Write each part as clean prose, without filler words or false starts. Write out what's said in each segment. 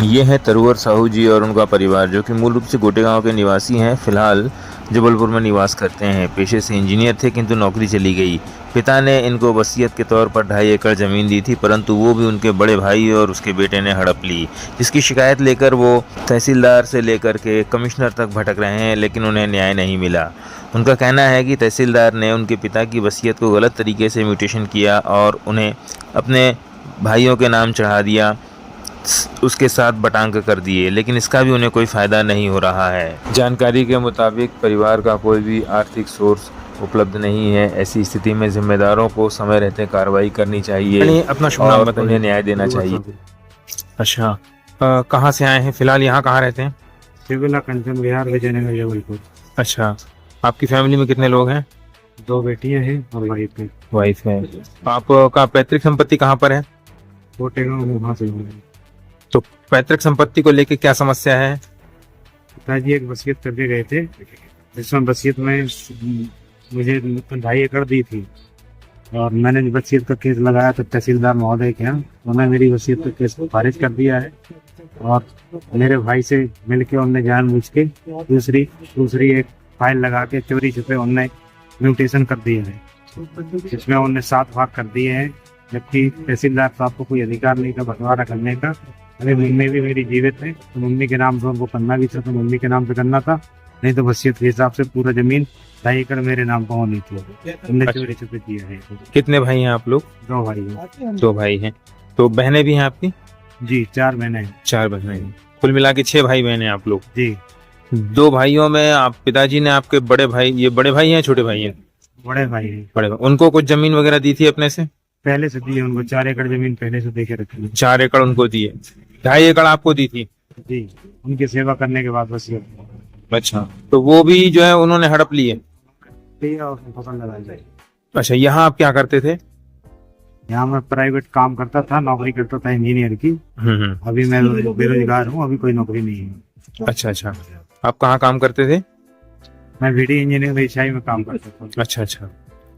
ये है तरवर साहू जी और उनका परिवार, जो कि मूल रूप से गोटेगांव के निवासी हैं। फिलहाल जबलपुर में निवास करते हैं। पेशे से इंजीनियर थे, किंतु नौकरी चली गई। पिता ने इनको वसीयत के तौर पर 2.5 एकड़ ज़मीन दी थी, परंतु वो भी उनके बड़े भाई और उसके बेटे ने हड़प ली, जिसकी शिकायत लेकर वो तहसीलदार से लेकर के कमिश्नर तक भटक रहे हैं, लेकिन उन्हें न्याय नहीं मिला। उनका कहना है कि तहसीलदार ने उनके पिता की वसीयत को गलत तरीके से म्यूटेशन किया और उन्हें अपने भाइयों के नाम चढ़ा दिया, उसके साथ बटांक कर दिए, लेकिन इसका भी उन्हें कोई फ़ायदा नहीं हो रहा है। जानकारी के मुताबिक परिवार का कोई भी आर्थिक सोर्स उपलब्ध नहीं है। ऐसी स्थिति में जिम्मेदारों को समय रहते कार्रवाई करनी चाहिए, अपना शुभ नाम और बताइए। उन्हें न्याय देना चाहिए। अच्छा, कहाँ से आए हैं? फिलहाल यहाँ कहाँ रहते हैं? शिवला कंचन विहार विजयनगर जबलपुर। अच्छा, आपकी फैमिली में कितने लोग हैं? 2 बेटियां हैं और वाइफ है। वाइफ है। आपका पैतृक संपत्ति कहाँ पर है? कोटेगांव में वहाँ से हूँ। तो पैतृक संपत्ति को लेकर क्या समस्या है? पिताजी एक वसीयत करके गए थे, जिसमें वसीयत में मुझे 2.5 एकड़ दी थी, और मैंने वसीयत का केस लगाया तो तहसीलदार महोदय के यहाँ उन्होंने मेरी वसीयत का केस खारिज कर दिया है, और मेरे भाई से मिलके उनने जानबूझ के दूसरी एक फाइल लगा के चोरी छुपे उनने म्यूटेशन कर दिया है, जिसमें उनने 7 भाग कर दिए हैं, जबकि तहसीलदार साहब को कोई अधिकार नहीं था बंटवारा करने का। अरे मम्मी भी मेरी जीवित है, तो मम्मी के नाम से उनको करना भी था, तो मम्मी के नाम पे करना था, नहीं तो वसीयत के हिसाब से पूरा जमीन 2.5 एकड़ मेरे नाम पर होनी थी। उनने चोरी छुपे किया है। कितने भाई हैं आप लोग? 2 भाई हैं। 2 भाई हैं। तो बहनें भी हैं आपकी? जी, 4 महीने हैं। 4 बहनें हैं। कुल मिला के 6 भाई बहन हैं आप लोग। जी, 2 भाइयों में आप पिताजी ने आपके बड़े भाई, ये बड़े भाई हैं छोटे भाई हैं? बड़े भाई हैं। बड़े भाई। उनको कुछ जमीन वगैरह दी थी अपने से? पहले से दी है उनको, 4 एकड़ जमीन पहले से दे के रखी है। 4 एकड़ उनको दिए, 2.5 एकड़ आपको दी थी? जी, उनकी सेवा करने के बाद वसीयत। अच्छा, तो वो भी जो है उन्होंने हड़प लिए? और फसल लगाई जाए। अच्छा, यहाँ आप क्या करते थे? यहाँ मैं प्राइवेट काम करता था, नौकरी करता था इंजीनियर की। अभी मैं बेरोजगार हूँ, अभी कोई नौकरी नहीं है। अच्छा अच्छा, आप कहाँ काम करते थे? मैं वीडियो इंजीनियरिंग वेबसाइट में काम करता था। अच्छा अच्छा,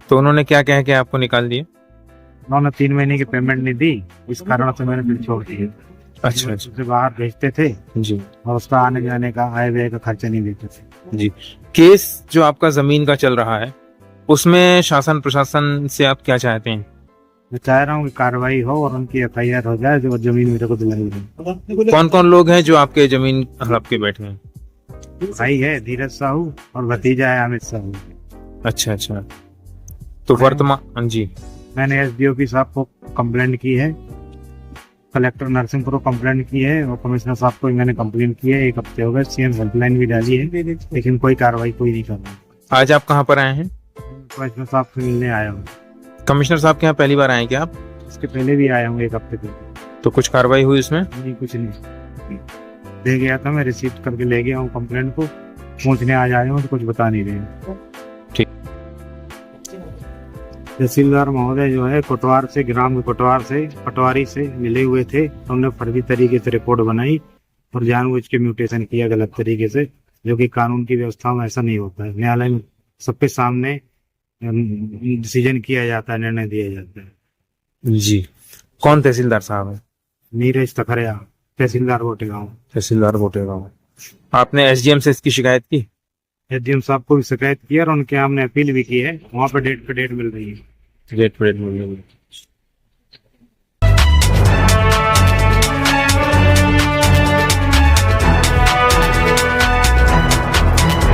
तो उन्होंने क्या कह के आपको निकाल दिए? उन्होंने 3 महीने की पेमेंट नहीं दी, इस कारण से मैंने फिर छोड़ दिया। अच्छा अच्छा उससे बाहर भेजते थे जी और उसका आने जाने का आय व्यय का खर्चा नहीं देते थे। जी। केस जो आपका जमीन का चल रहा है, उसमें शासन प्रशासन से आप क्या चाहते हैं? मैं चाह रहा हूँ कि कार्रवाई हो और उनकी FIR हो जाए, जो जमीन मेरे को दिलाई जाए। कौन कौन लोग हैं जो आपके जमीन हड़प के बैठे हैं? भाई है धीरज साहू और भतीजा है अमित साहू। अच्छा अच्छा, तो वर्तमान जी, मैंने SDO साहब को कंप्लेंट की है, कलेक्टर नरसिंहपुर को कंप्लेंट की है, और कमिश्नर साहब को मैंने कंप्लेंट की है। 1 हफ्ते हो गए, CM हेल्पलाइन भी डाली है, लेकिन कोई कार्रवाई कोई नहीं कर रहा। आज आप कहाँ पर आए हैं? कमिश्नर साहब से मिलने आया हूँ। कमिश्नर साहब के यहाँ पहली बार आए हैं क्या आप? इसके पहले भी आया हूँ 1 हफ्ते पहले। तो कुछ कार्रवाई हुई उसमें? नहीं, कुछ नहीं। दे गया था, मैं रिसीव करके ले गया हूँ कंप्लेंट को, पूछने आज आए हूँ तो कुछ बता नहीं रहे। ठीक। तहसीलदार महोदय जो है कोटवार से, ग्राम के कोटवार से, पटवारी से मिले हुए थे, तो उन्होंने फर्जी तरीके से रिपोर्ट बनाई और जानबूझ के म्यूटेशन किया गलत तरीके से, जो कि कानून की व्यवस्था में ऐसा नहीं होता है। न्यायालय में सबके सामने डिसीजन किया जाता है, निर्णय दिया जाता है। जी, कौन तहसीलदार साहब है? नीरज तखरिया, तहसीलदार गोटेगांव। तहसीलदार गोटेगांव। आपने SDM से इसकी शिकायत की? SDM साहब को भी शिकायत की और उनके हमने अपील भी की है, वहाँ पे डेट मिल रही है। डेट मिल रही है।